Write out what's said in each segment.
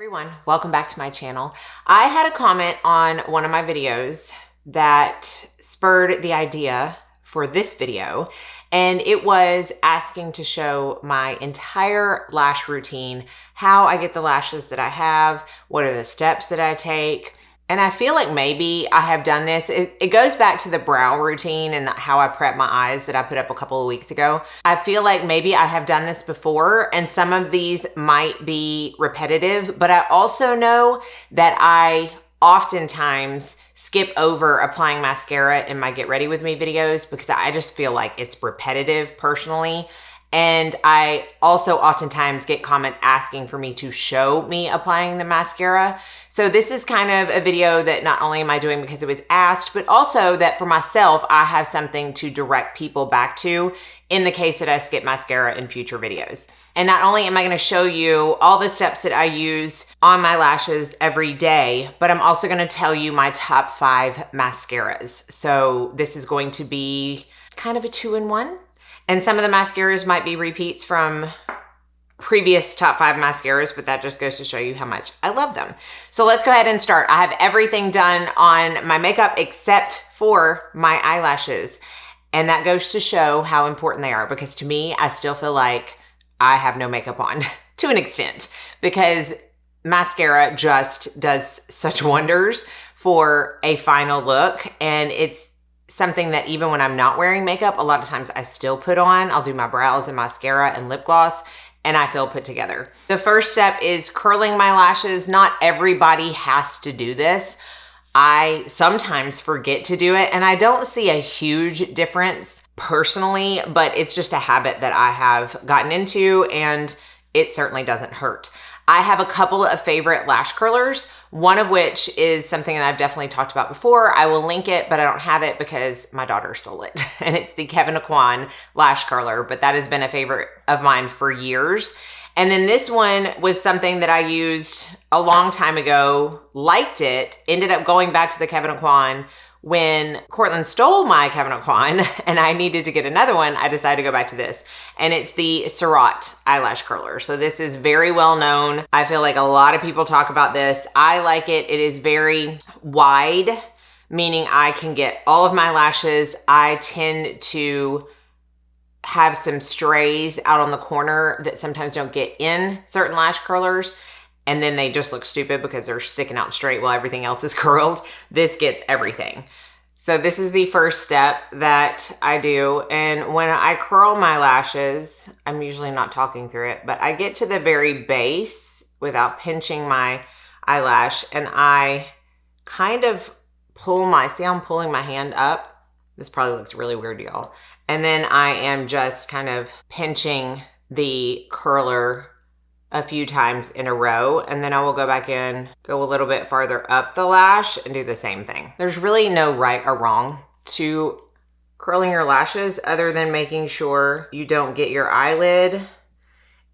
Everyone, welcome back to my channel. I had a comment on one of my videos that spurred the idea for this video, and it was asking to show my entire lash routine, how I get the lashes that I have, what are the steps that I take. And I feel like maybe I have done this. It goes back to the brow routine and how I prep my eyes that I put up a couple of weeks ago. I feel like maybe I have done this before and some of these might be repetitive, but I also know that I oftentimes skip over applying mascara in my Get Ready With Me videos because I just feel like it's repetitive personally. And I also oftentimes get comments asking for me to show me applying the mascara. So this is kind of a video that not only am I doing because it was asked, but also that for myself, I have something to direct people back to in the case that I skip mascara in future videos. And not only am I going to show you all the steps that I use on my lashes every day, but I'm also going to tell you my top 5 mascaras. So this is going to be kind of a 2-in-1. And some of the mascaras might be repeats from previous top 5 mascaras, but that just goes to show you how much I love them. So let's go ahead and start. I have everything done on my makeup except for my eyelashes. And that goes to show how important they are because to me, I still feel like I have no makeup on to an extent because mascara just does such wonders for a final look. And it's something that even when I'm not wearing makeup, a lot of times I still put on. I'll do my brows and mascara and lip gloss and I feel put together. The first step is curling my lashes. Not everybody has to do this. I sometimes forget to do it and I don't see a huge difference personally, but it's just a habit that I have gotten into and it certainly doesn't hurt. I have a couple of favorite lash curlers, one of which is something that I've definitely talked about before. I will link it, but I don't have it because my daughter stole it. And it's the Kevin Aquan lash curler, but that has been a favorite of mine for years. And then this one was something that I used a long time ago, liked it, ended up going back to the Kevin Aquan. When Cortland stole my Kevin Aquan and I needed to get another one, I decided to go back to this. And it's the Surratt eyelash curler. So this is very well known. I feel like a lot of people talk about this. I like it. It is very wide, meaning I can get all of my lashes. I tend to have some strays out on the corner that sometimes don't get in certain lash curlers. And then they just look stupid because they're sticking out straight while everything else is curled. This gets everything. So this is the first step that I do. And when I curl my lashes, I'm usually not talking through it, but I get to the very base without pinching my eyelash. And I kind of pull see how I'm pulling my hand up? This probably looks really weird to y'all. And then I am just kind of pinching the curler a few times in a row, and then I will go back in, go a little bit farther up the lash and do the same thing. There's really no right or wrong to curling your lashes other than making sure you don't get your eyelid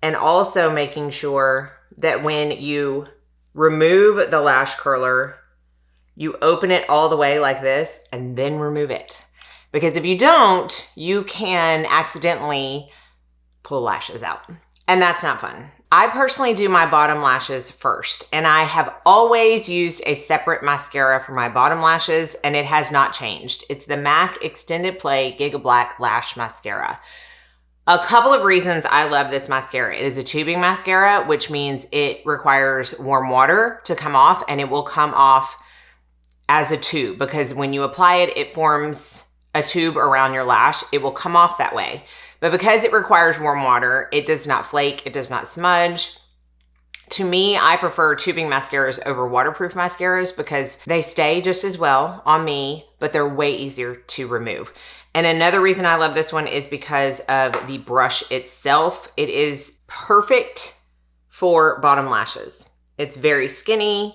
and also making sure that when you remove the lash curler, you open it all the way like this and then remove it. Because if you don't, you can accidentally pull lashes out. And that's not fun. I personally do my bottom lashes first, and I have always used a separate mascara for my bottom lashes, and it has not changed. It's the MAC Extended Play Giga Black Lash Mascara. A couple of reasons I love this mascara. It is a tubing mascara, which means it requires warm water to come off, and it will come off as a tube because when you apply it, it forms a tube around your lash. It will come off that way. But because it requires warm water, it does not flake, it does not smudge. To me, I prefer tubing mascaras over waterproof mascaras because they stay just as well on me, but they're way easier to remove. And another reason I love this one is because of the brush itself. It is perfect for bottom lashes. It's very skinny.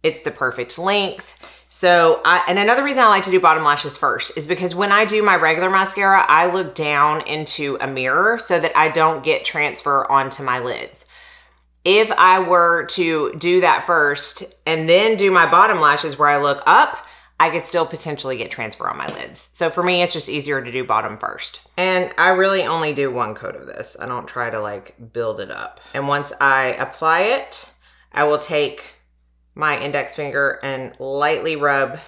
It's the perfect length. So, and another reason I like to do bottom lashes first is because when I do my regular mascara, I look down into a mirror so that I don't get transfer onto my lids. If I were to do that first and then do my bottom lashes where I look up, I could still potentially get transfer on my lids. So for me, it's just easier to do bottom first. And I really only do one coat of this. I don't try to like build it up. And once I apply it, I will take my index finger and lightly rub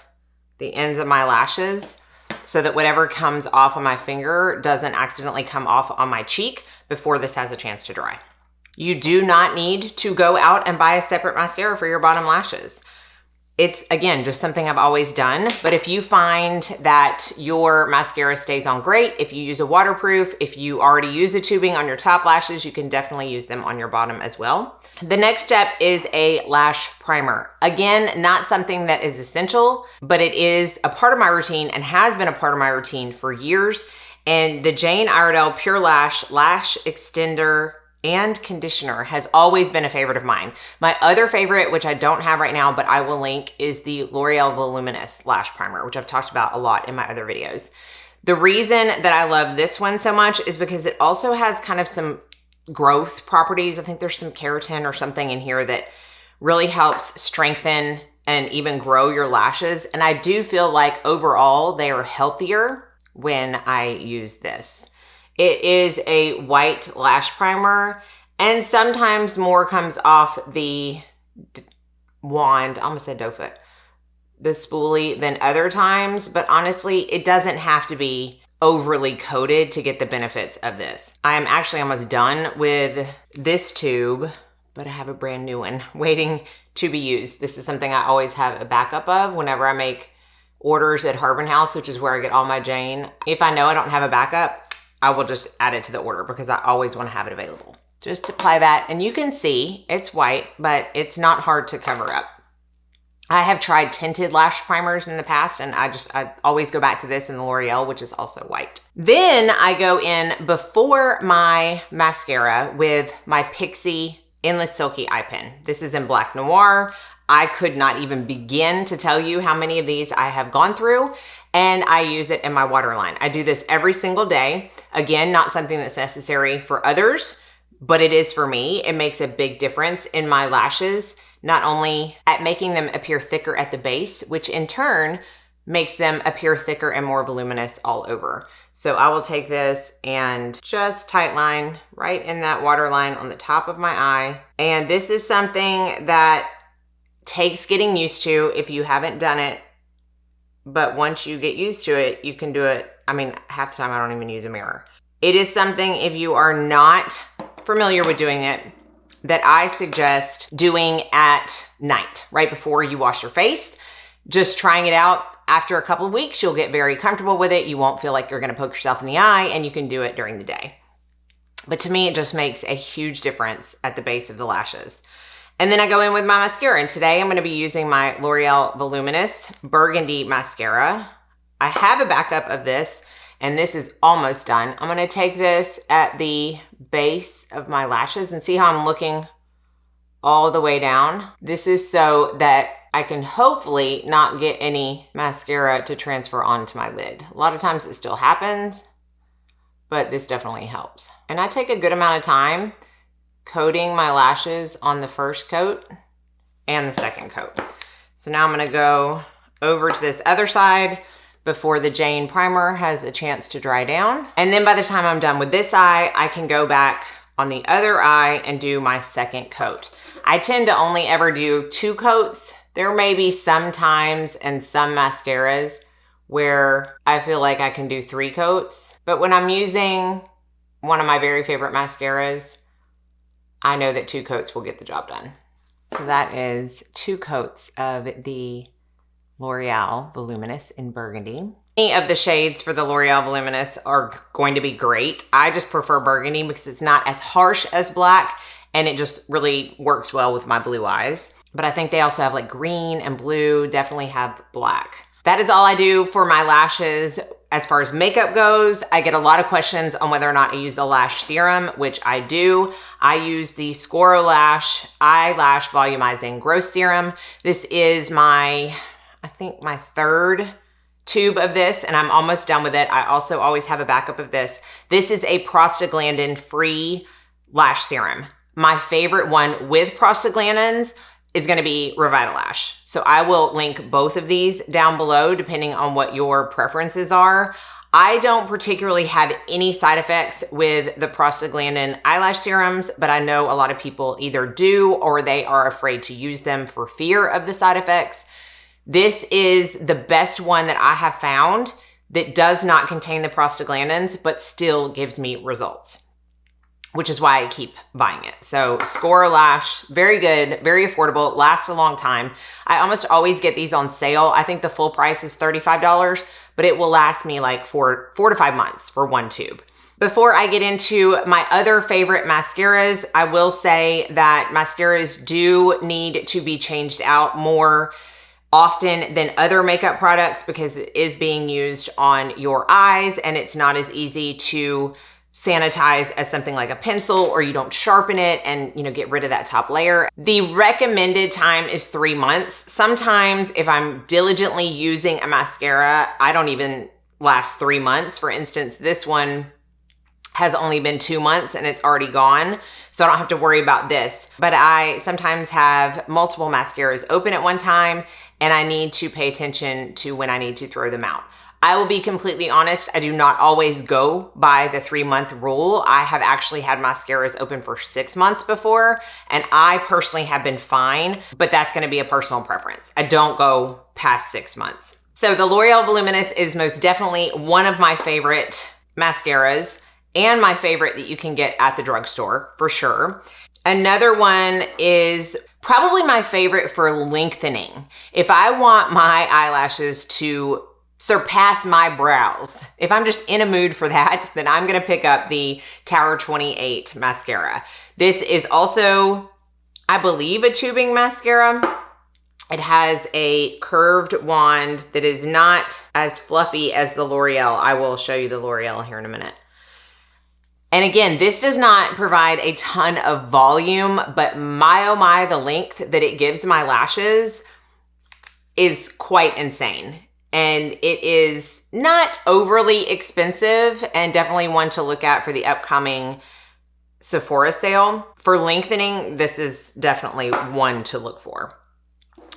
the ends of my lashes so that whatever comes off of my finger doesn't accidentally come off on my cheek before this has a chance to dry. You do not need to go out and buy a separate mascara for your bottom lashes. It's, again, just something I've always done. But if you find that your mascara stays on great, if you use a waterproof, if you already use a tubing on your top lashes, you can definitely use them on your bottom as well. The next step is a lash primer. Again, not something that is essential, but it is a part of my routine and has been a part of my routine for years. And the Jane Iredale Pure Lash Lash Extender and conditioner has always been a favorite of mine. My other favorite, which I don't have right now, but I will link, is the L'Oreal Voluminous Lash Primer, which I've talked about a lot in my other videos. The reason that I love this one so much is because it also has kind of some growth properties. I think there's some keratin or something in here that really helps strengthen and even grow your lashes. And I do feel like overall they are healthier when I use this. It is a white lash primer, and sometimes more comes off the wand, I almost said doe foot, the spoolie than other times, but honestly, it doesn't have to be overly coated to get the benefits of this. I am actually almost done with this tube, but I have a brand new one waiting to be used. This is something I always have a backup of whenever I make orders at Harbin House, which is where I get all my Jane. If I know I don't have a backup, I will just add it to the order because I always want to have it available. Just apply that, and you can see it's white, but it's not hard to cover up. I have tried tinted lash primers in the past, and I always go back to this in the L'Oreal, which is also white. Then I go in before my mascara with my Pixie Endless Silky Eye Pen. This is in Black Noir. I could not even begin to tell you how many of these I have gone through, and I use it in my waterline. I do this every single day. Again, not something that's necessary for others, but it is for me. It makes a big difference in my lashes, not only at making them appear thicker at the base, which in turn makes them appear thicker and more voluminous all over. So I will take this and just tight line right in that waterline on the top of my eye. And this is something that takes getting used to if you haven't done it. But once you get used to it, you can do it. I mean, half the time I don't even use a mirror. It is something, if you are not familiar with doing it, that I suggest doing at night, right before you wash your face. Just trying it out. After a couple of weeks, you'll get very comfortable with it. You won't feel like you're going to poke yourself in the eye, and you can do it during the day. But to me, it just makes a huge difference at the base of the lashes. And then I go in with my mascara, and today I'm going to be using my L'Oreal Voluminous Burgundy Mascara. I have a backup of this, and this is almost done. I'm going to take this at the base of my lashes and see how I'm looking all the way down. This is so that I can hopefully not get any mascara to transfer onto my lid. A lot of times it still happens, but this definitely helps. And I take a good amount of time coating my lashes on the first coat and the second coat. So now I'm going to go over to this other side before the Jane primer has a chance to dry down. And then by the time I'm done with this eye, I can go back on the other eye and do my second coat. I tend to only ever do 2 coats. There may be some times and some mascaras where I feel like I can do 3 coats. But when I'm using one of my very favorite mascaras, I know that 2 coats will get the job done. So that is 2 coats of the L'Oreal Voluminous in Burgundy. Any of the shades for the L'Oreal Voluminous are going to be great. I just prefer burgundy because it's not as harsh as black, and it just really works well with my blue eyes. But I think they also have like green and blue, definitely have black. That is all I do for my lashes. As far as makeup goes, I get a lot of questions on whether or not I use a lash serum, which I do. I use the Scoro Lash Eyelash Volumizing Growth Serum. This is I think my 3rd tube of this, and I'm almost done with it. I also always have a backup of this. This is a prostaglandin-free lash serum. My favorite one with prostaglandins is going to be Revitalash. So I will link both of these down below depending on what your preferences are. I don't particularly have any side effects with the prostaglandin eyelash serums, but I know a lot of people either do or they are afraid to use them for fear of the side effects. This is the best one that I have found that does not contain the prostaglandins, but still gives me results, which is why I keep buying it. So Score Lash, very good, very affordable, lasts a long time. I almost always get these on sale. I think the full price is $35, but it will last me like 4 to 5 months for one tube. Before I get into my other favorite mascaras, I will say that mascaras do need to be changed out more often than other makeup products because it is being used on your eyes and it's not as easy to sanitize as something like a pencil, or you don't sharpen it and, you know, get rid of that top layer. The recommended time is 3 months. Sometimes if I'm diligently using a mascara, I don't even last 3 months. For instance, this one has only been 2 months and it's already gone, so I don't have to worry about this. But I sometimes have multiple mascaras open at one time and I need to pay attention to when I need to throw them out. I will be completely honest, I do not always go by the 3-month rule. I have actually had mascaras open for 6 months before, and I personally have been fine, but that's gonna be a personal preference. I don't go past 6 months. So the L'Oreal Voluminous is most definitely one of my favorite mascaras and my favorite that you can get at the drugstore for sure. Another one is probably my favorite for lengthening. If I want my eyelashes to surpass my brows, if I'm just in a mood for that, then I'm gonna pick up the Tower 28 mascara. This is also, I believe, a tubing mascara. It has a curved wand that is not as fluffy as the L'Oreal. I will show you the L'Oreal here in a minute. And again, this does not provide a ton of volume, but my oh my, the length that it gives my lashes is quite insane. And it is not overly expensive and definitely one to look at for the upcoming Sephora sale. For lengthening, this is definitely one to look for.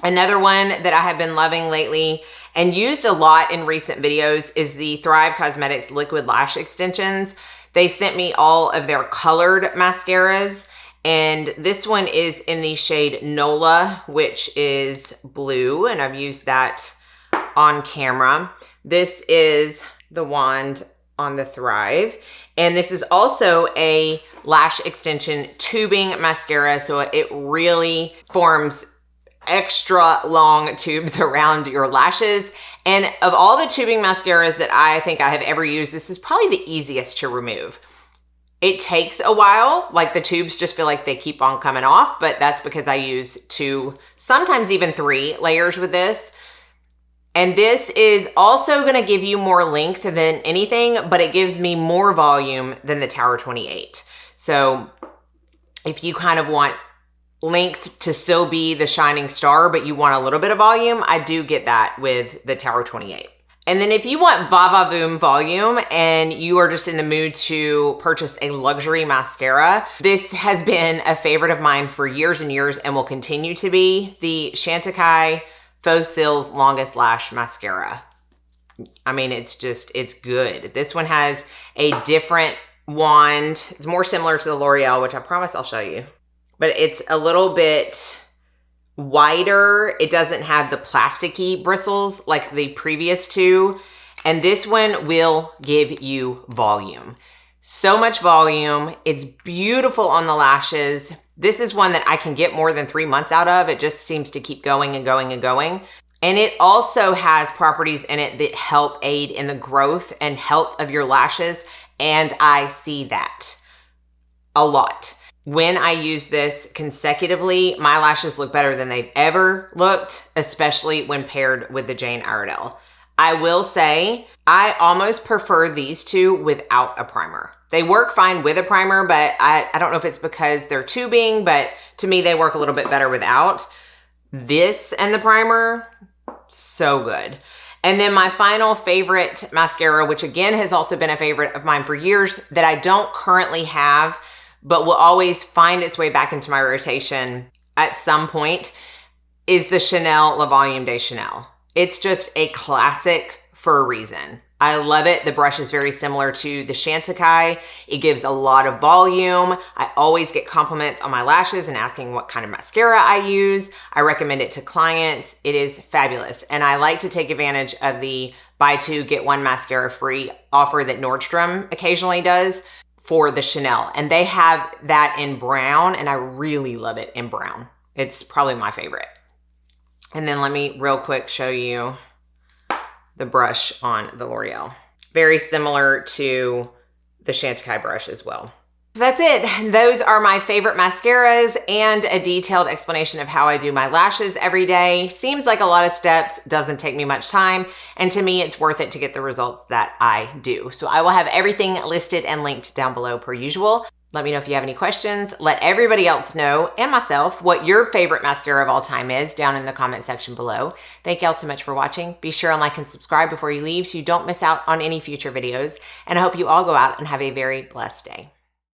Another one that I have been loving lately and used a lot in recent videos is the Thrive Cosmetics Liquid Lash Extensions. They sent me all of their colored mascaras, and this one is in the shade Nola, which is blue, and I've used that on camera. This is the wand on the Thrive, and this is also a lash extension tubing mascara, so it really forms extra long tubes around your lashes. And of all the tubing mascaras that I think I have ever used, this is probably the easiest to remove. It takes a while, like the tubes just feel like they keep on coming off, but that's because I use 2, sometimes even 3 layers with this. And this is also gonna give you more length than anything, but it gives me more volume than the Tower 28. So if you kind of want length to still be the shining star, but you want a little bit of volume, I do get that with the Tower 28. And then if you want va-va-voom volume and you are just in the mood to purchase a luxury mascara, this has been a favorite of mine for years and years and will continue to be the Chantecaille Faux Cils Longest Lash Mascara. I mean, it's good. This one has a different wand. It's more similar to the L'Oreal, which I promise I'll show you. But it's a little bit wider. It doesn't have the plasticky bristles like the previous 2. And this one will give you volume. So much volume. It's beautiful on the lashes. This is one that I can get more than 3 months out of. It just seems to keep going and going and going. And it also has properties in it that help aid in the growth and health of your lashes. And I see that a lot. When I use this consecutively, my lashes look better than they've ever looked, especially when paired with the Jane Iredale. I will say, I almost prefer these 2 without a primer. They work fine with a primer, but I don't know if it's because they're tubing, but to me, they work a little bit better without. This and the primer, so good. And then my final favorite mascara, which again has also been a favorite of mine for years that I don't currently have, but will always find its way back into my rotation at some point, is the Chanel La Volume de Chanel. It's just a classic for a reason. I love it. The brush is very similar to the Chantecaille. It gives a lot of volume. I always get compliments on my lashes and asking what kind of mascara I use. I recommend it to clients. It is fabulous. And I like to take advantage of the buy two, get one mascara free offer that Nordstrom occasionally does for the Chanel. And they have that in brown, and I really love it in brown. It's probably my favorite. And then let me real quick show you the brush on the L'Oreal. Very similar to the Chantecaille brush as well. So that's it. Those are my favorite mascaras and a detailed explanation of how I do my lashes every day. Seems like a lot of steps, doesn't take me much time, and to me it's worth it to get the results that I do. So I will have everything listed and linked down below per usual. Let me know if you have any questions. Let everybody else know, and myself, what your favorite mascara of all time is down in the comment section below. Thank y'all so much for watching. Be sure and like and subscribe before you leave so you don't miss out on any future videos. And I hope you all go out and have a very blessed day.